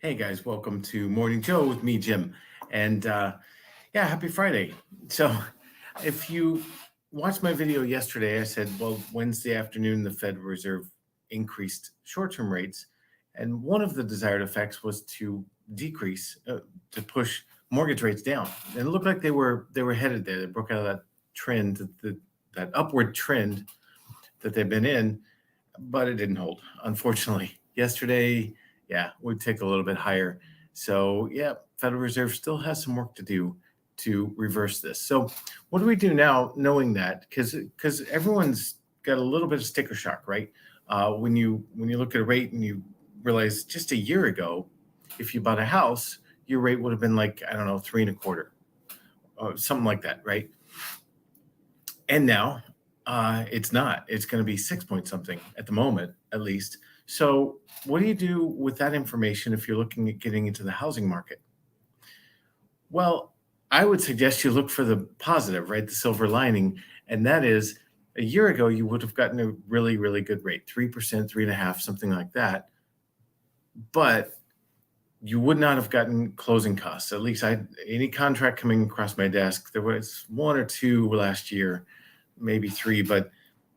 Hey guys, welcome to Morning Joe with me, Jim. And yeah, happy Friday. So, if you watched my video yesterday, I said, well, Wednesday afternoon, the Fed Reserve increased short term rates. And one of the desired effects was to decrease, to push mortgage rates down. And it looked like they were headed there. They broke out of that trend, that upward trend that they've been in, but it didn't hold, unfortunately. Yesterday, yeah, we ticked a little bit higher. So, yeah, Federal Reserve still has some work to do to reverse this. So, what do we do now, knowing that? Because everyone's got a little bit of sticker shock, right? When you look at a rate and you realize just a year ago, if you bought a house, your rate would have been like, I don't know, three and a quarter, something like that, right? And now it's not. It's going to be 6 point something at the moment, at least. So, what do you do with that information if you're looking at getting into the housing market? Well, I would suggest you look for the positive, right? The silver lining. And that is a year ago, you would have gotten a really, really good rate, 3%, 3.5%, something like that. But you would not have gotten closing costs. At least any contract coming across my desk, there was one or two last year, maybe three, but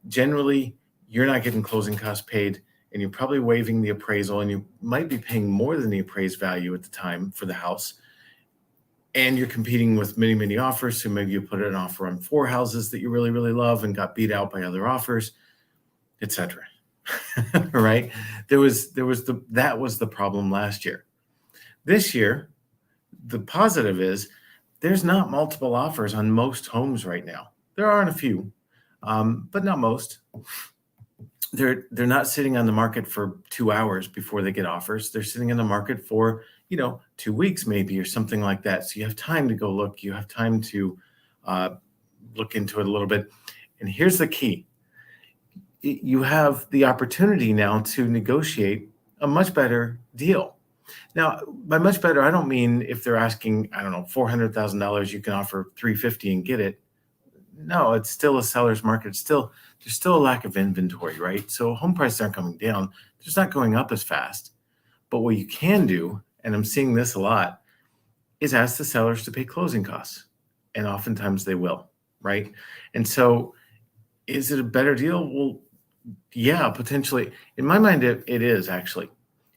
generally you're not getting closing costs paid, and you're probably waiving the appraisal, and you might be paying more than the appraised value at the time for the house. And you're competing with many, many offers. So maybe you put an offer on four houses that you really, really love and got beat out by other offers, etc. Right? That was the problem last year. This year, the positive is there's not multiple offers on most homes right now. There aren't a few, but not most. They're not sitting on the market for 2 hours before they get offers. They're sitting in the market for 2 weeks maybe, or something like that. So you have time to go look. You have time to look into it a little bit. And here's the key: you have the opportunity now to negotiate a much better deal. Now, by much better, I don't mean if they're asking, I don't know, $400,000, you can offer 350 and get it. No, it's still a seller's market. There's still a lack of inventory, right? So home prices aren't coming down. They're just not going up as fast. But what you can do, and I'm seeing this a lot, is ask the sellers to pay closing costs. And oftentimes they will, right? And so is it a better deal? Well, yeah, potentially. In my mind, it is actually.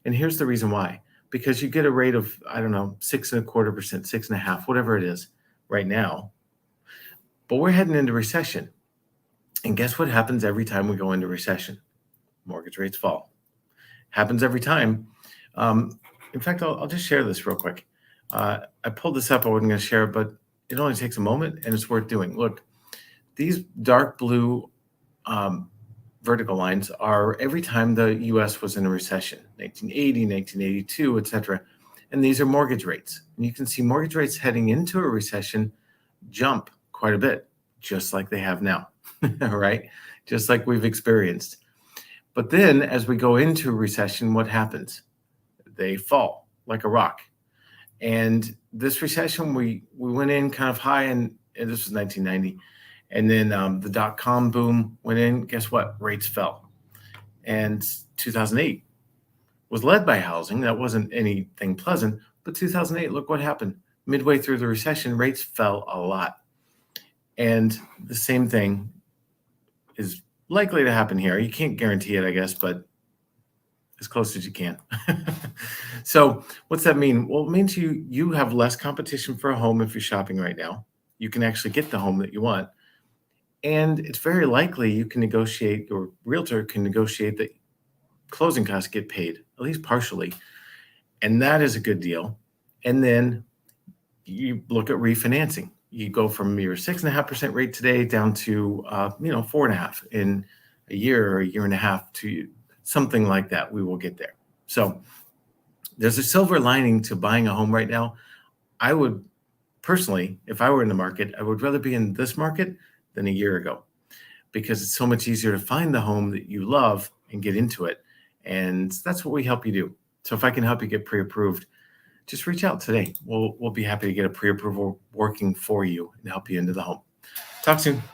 And here's the reason why. Because you get a rate of, I don't know, 6.25%, 6.5%, whatever it is right now. But we're heading into recession. And guess what happens every time we go into recession? Mortgage rates fall. Happens every time. In fact, I'll just share this real quick. I pulled this up. I wasn't going to share it, but it only takes a moment, and it's worth doing. Look, these dark blue vertical lines are every time the U.S. was in a recession, 1980, 1982, etc. And these are mortgage rates. And you can see mortgage rates heading into a recession jump quite a bit, just like they have now, right? Just like we've experienced. But then as we go into a recession, what happens? They fall like a rock. And this recession, we went in kind of high, and this was 1990. And then the dot-com boom went in. Guess what? Rates fell. And 2008 was led by housing. That wasn't anything pleasant. But 2008, look what happened. Midway through the recession, rates fell a lot. And the same thing is likely to happen here. You can't guarantee it, I guess, but as close as you can. So what's that mean? Well, it means you have less competition for a home if you're shopping right now. You can actually get the home that you want. And it's very likely you can negotiate, your realtor can negotiate that closing costs get paid, at least partially. And that is a good deal. And then you look at refinancing. You go from your 6.5% rate today down to 4.5% in a year or a year and a half, to something like that. We will get there. So there's a silver lining to buying a home right now. I would personally, if I were in the market, I would rather be in this market than a year ago, because it's so much easier to find the home that you love and get into it. And that's what we help you do. So if I can help you get pre-approved, just reach out today. We'll be happy to get a pre-approval working for you and help you into the home. Talk soon.